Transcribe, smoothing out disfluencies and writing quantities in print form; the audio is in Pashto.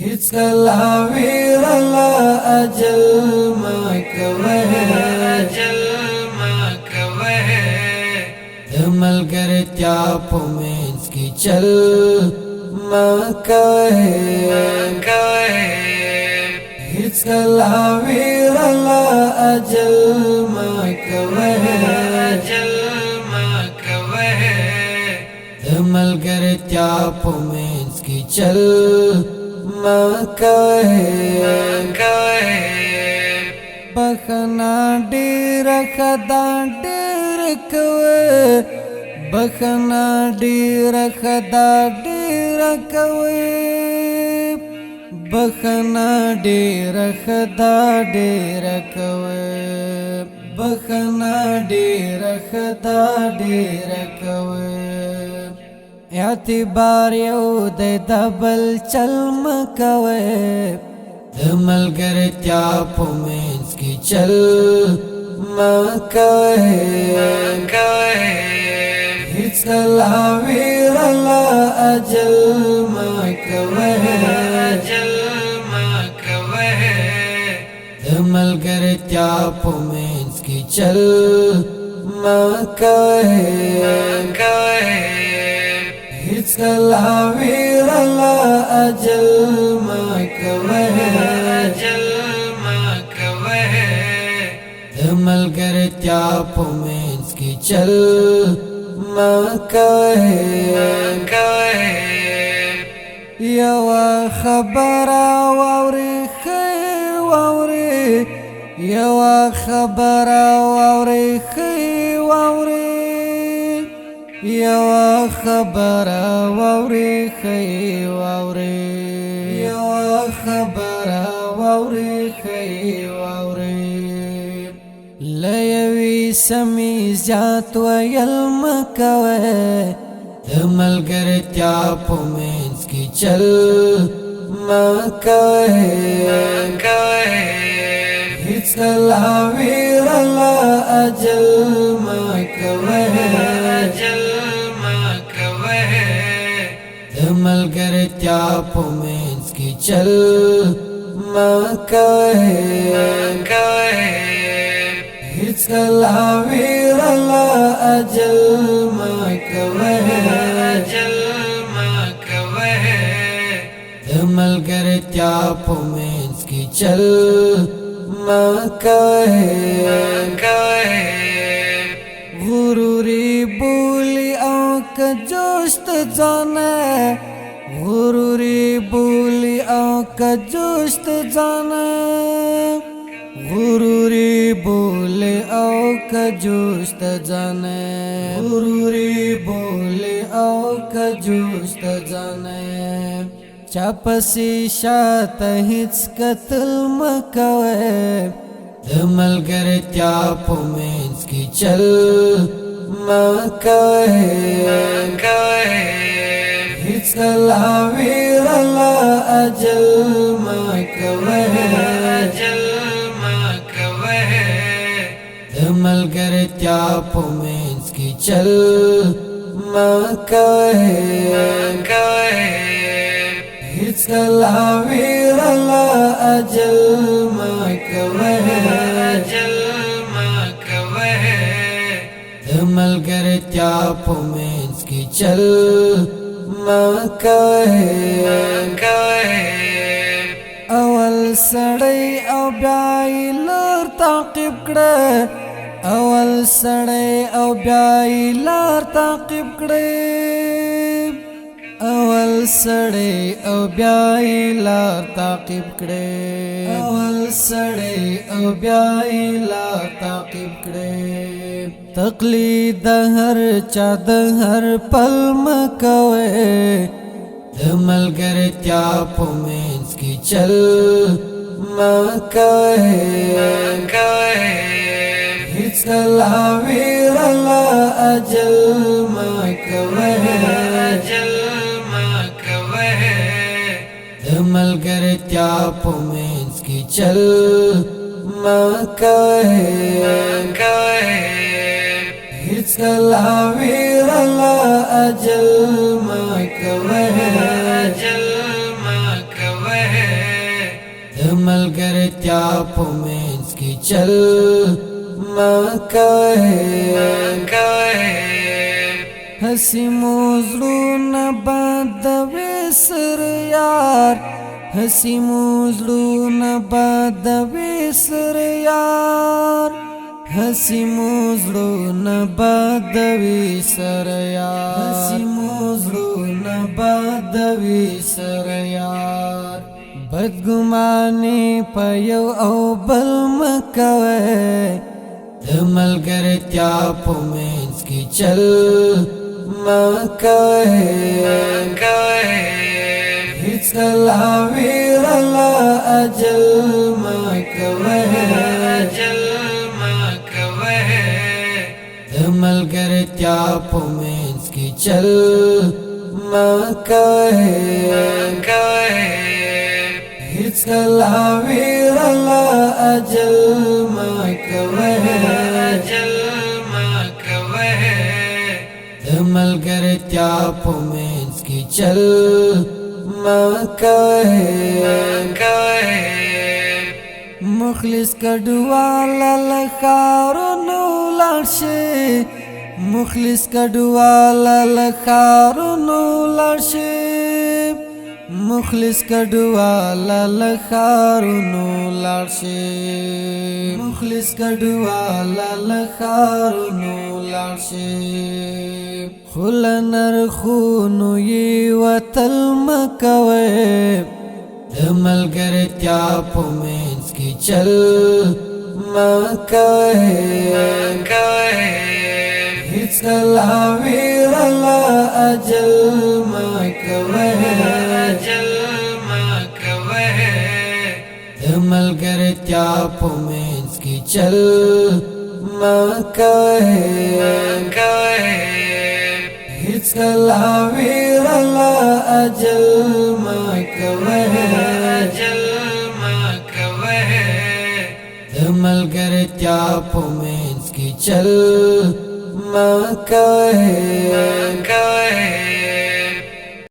هیڅ کلا ویر لا اجل ما کوه د ملګرتیا په منځ کې چل ما کوه هیڅ کلا ویر لا اجل ما کوه د ملګرتیا په منځ کې چل ما کوه بخنا ډیر خدا ډیر کوه بخنا ډیر خدا ډیر کوه بخنا ډیر خدا ډیر کوه بخنا ډیر خدا ډیر کوه اعتبار یو د دبل چل مکوه د ملګرتیا په منځ کې چل مکوه هیڅ کلا ویر لا اجل مکوه د ملګرتیا په منځ کې چل مکوه هیڅ کلا ویر لا اجل ما کوه د ملګرتیا په منځ کې چل ما کوه یو خبره واوري واوري یو خبره واوري واوري یو خبره واوري واوري یو خبره واوري واوري لیوي سمي ذات ویل مکوه د ملګرتیا په منځ کې چل مکوه هیڅ کلا ویر لا اجل مکوه د ملګرتیا په منځ کې چل مکوه هیڅ کلا ویر لا اجل مکوه د ملګرتیا په منځ کې چل مکوه غروری بولی او کجوشت جانا غروری بولی او کجوشت جانا غروری بولی او کجوشت جانا غروری بولی او کجوشت جانا چاپسی شات هیڅ قتل مکوه د ملګرتیا په منځ کې چل مکوه هیڅ کلا ویر لا اجل مکوه د ملګرتیا په منځ کې چل مکوه هیڅ کلا ویر لا اجل مکوه د ملګرتیا په منځ کې چل مکوه اول سړی او بیا یې لار تعقیب کړه اول سړی او بیا یې لار تعقیب کړه اول سړی او بیا یې لار تعقیب کړه اول سړی او بیا یې لار تعقیب کړه تقلید هر چا د هر پل مکوه د ملګرتیا په منځ کې چل مکوه هیڅ کلا ویر لا اجل مکوه د ملګرتیا په منځ کې چل مکوه هیڅ کلا ویر لا اجل مکوه मलगरत्या په منځ کې چل مکوئ هسی موزلون بدوی سر یار هسی موزلون بدوی سر یار هسی موزلون بدوی سر یار هسی موزلون بدوی سر یار بدګمانه پيو او بل مکوي د ملګرتیا په منځ کې چل مکوي هیڅ کله ویرلا اجل مکوي د ملګرتیا په منځ کې چل مکوي هیڅ کله ویرلا اجل مکوي د ملګرتیا په منځ کې چل مکوي مخلص کډواله لخارونو لاړشي مخلص کډواله لخارونو لاړشي مخلص کډواله لخارونو لاړشي مخلص کډواله لخارونو لاړشي خل نرخونو یې وتل مکوي د ملګرتیا په منځ کې چل مکوي هیڅ کله ویرلا اجل مکوي د ملګرتیا په منځ کې چل مکوي هیڅ کله ویرلا اجل مکوي د ملګرتیا په منځ کې چل مکوي